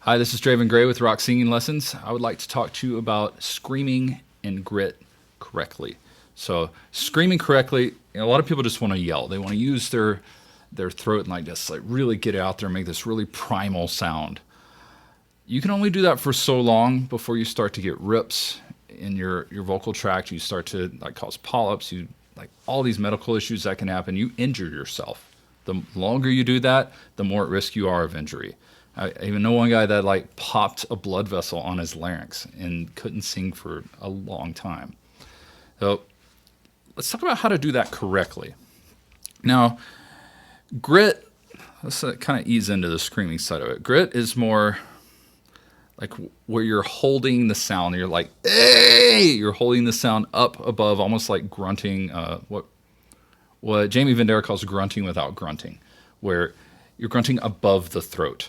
Hi, this is Draven Gray with Rock Singing Lessons. I would like to talk to you about screaming and grit correctly. So, screaming correctly, a lot of people just want to yell. They want to use their throat and like just like really get out there and make this really primal sound. You can only do that for so long before you start to get rips in your vocal tract. You start to like cause polyps. You like all these medical issues that can happen. You injure yourself. The longer you do that, the more at risk you are of injury. I even know one guy that like popped a blood vessel on his larynx and couldn't sing for a long time. So let's talk about how to do that correctly. Now, grit, let's kind of ease into the screaming side of it. Grit is more like where you're holding the sound. You're like, hey! You're holding the sound up above, almost like grunting, what Jamie Vendera calls grunting without grunting, where you're grunting above the throat.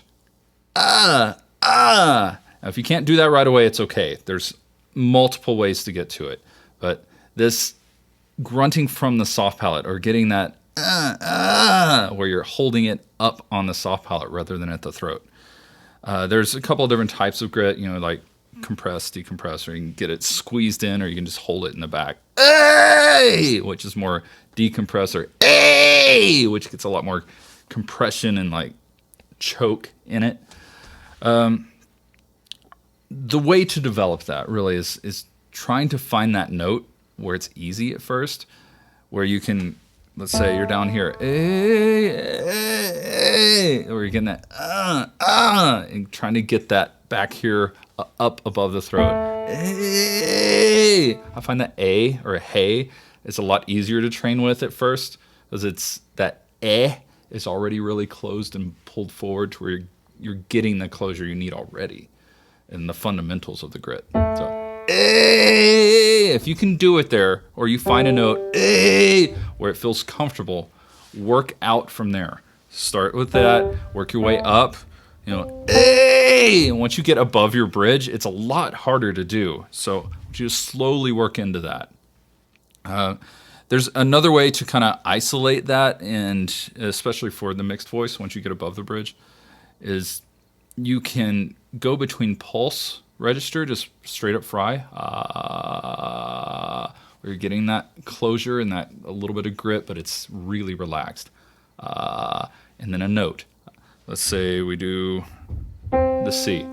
Now, if you can't do that right away, it's okay. There's multiple ways to get to it. But this grunting from the soft palate, or getting that where you're holding it up on the soft palate rather than at the throat. There's a couple of different types of grit, like compress, decompress, or you can get it squeezed in, or you can just hold it in the back, which is more decompress, or which gets a lot more compression and like choke in it. The way to develop that really is trying to find that note where it's easy at first, where you can, let's say you're down here, or you're getting that, and trying to get that back here up above the throat. I find that A or a hey is a lot easier to train with at first, because it's that is already really closed and pulled forward to where you're getting the closure you need already and the fundamentals of the grit. So, if you can do it there, or you find a note where it feels comfortable, work out from there. Start with that, work your way up. And once you get above your bridge, it's a lot harder to do. So just slowly work into that. There's another way to kind of isolate that, and especially for the mixed voice, once you get above the bridge, is you can go between pulse register, just straight up fry, where you're getting that closure and that a little bit of grit, but it's really relaxed. And then a note. Let's say we do the C.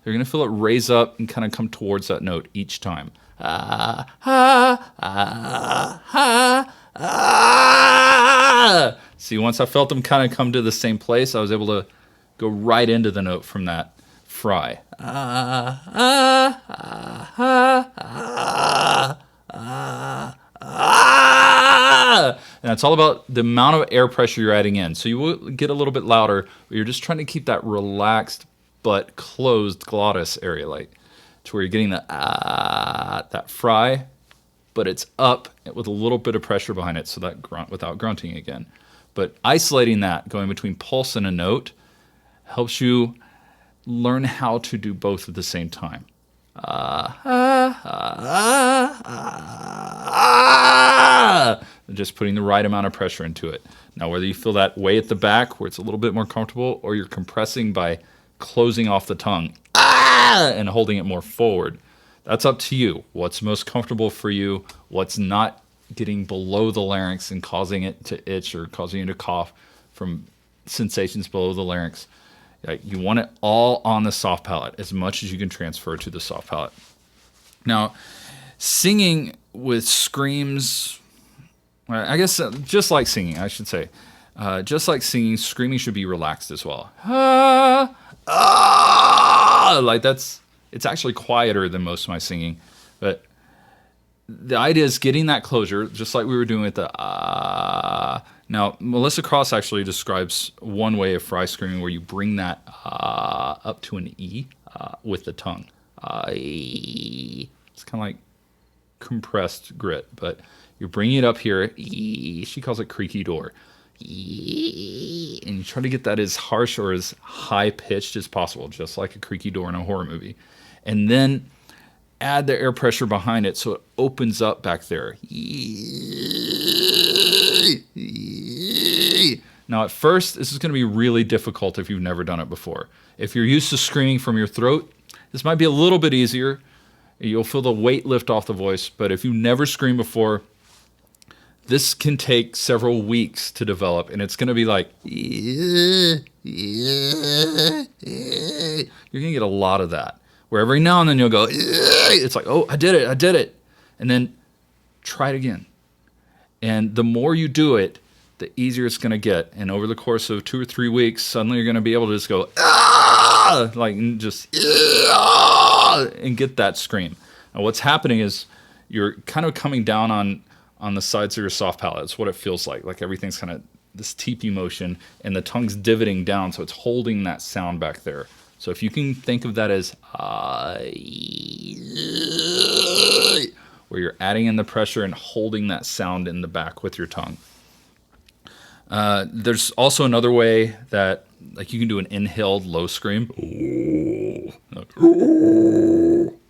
You're going to feel it raise up and kind of come towards that note each time. See, once I felt them kind of come to the same place, I was able to go right into the note from that fry. And it's all about the amount of air pressure you're adding in. So you will get a little bit louder, but you're just trying to keep that relaxed but closed glottis area, like to where you're getting that fry, but it's up with a little bit of pressure behind it, so that grunt without grunting again. But isolating that, going between pulse and a note, helps you learn how to do both at the same time. Just putting the right amount of pressure into it. Now, whether you feel that way at the back, where it's a little bit more comfortable, or you're compressing by closing off the tongue and holding it more forward, that's up to you. What's most comfortable for you, what's not getting below the larynx and causing it to itch or causing you to cough from sensations below the larynx. You want it all on the soft palate, as much as you can transfer to the soft palate. Now, singing with screams, I guess just like singing, I should say. Just like singing, screaming should be relaxed as well. Like it's actually quieter than most of my singing. But the idea is getting that closure, just like we were doing with the Now, Melissa Cross actually describes one way of fry screaming where you bring that up to an E with the tongue. It's kind of like compressed grit, but you're bringing it up here. She calls it creaky door. And you try to get that as harsh or as high pitched as possible, just like a creaky door in a horror movie. And then add the air pressure behind it so it opens up back there. Now, at first, this is going to be really difficult if you've never done it before. If you're used to screaming from your throat, this might be a little bit easier. You'll feel the weight lift off the voice, but if you've never screamed before, this can take several weeks to develop, and it's going to be like, you're going to get a lot of that, where every now and then you'll go, it's like, oh, I did it. And then try it again. And the more you do it, the easier it's going to get. And over the course of 2 or 3 weeks, suddenly you're going to be able to just go, like, and just, and get that scream. And what's happening is you're kind of coming down on the sides of your soft palate. It's what it feels like everything's kind of this teepee motion, and the tongue's divoting down, so it's holding that sound back there. So if you can think of that as where you're adding in the pressure and holding that sound in the back with your tongue. There's also another way that, like, you can do an inhaled low scream.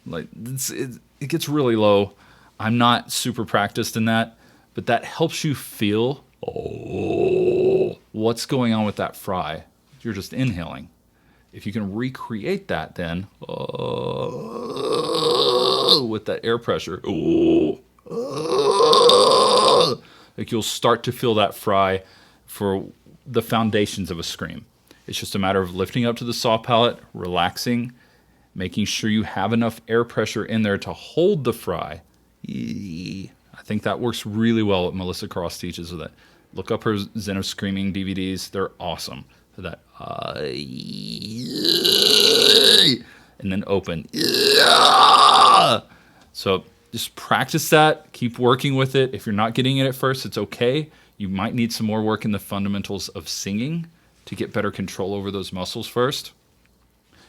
Like, it gets really low. I'm not super practiced in that, but that helps you feel what's going on with that fry. You're just inhaling. If you can recreate that then with that air pressure, like, you'll start to feel that fry for the foundations of a scream. It's just a matter of lifting up to the soft palate, relaxing, making sure you have enough air pressure in there to hold the fry. I think that works really well. What Melissa Cross teaches with that. Look up her Zen of Screaming DVDs. They're awesome. So that and then open. So just practice that. Keep working with it. If you're not getting it at first, it's okay. You might need some more work in the fundamentals of singing to get better control over those muscles first.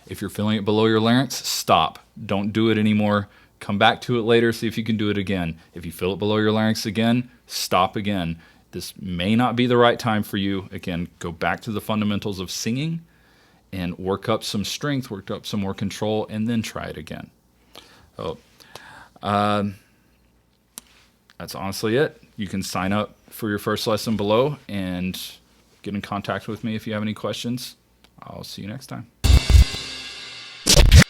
If you're feeling it below your larynx, stop. Don't do it anymore. Come back to it later, see if you can do it again. If you feel it below your larynx again, stop again. This may not be the right time for you. Again, go back to the fundamentals of singing and work up some strength, work up some more control, and then try it again. So, that's honestly it. You can sign up for your first lesson below and get in contact with me if you have any questions. I'll see you next time.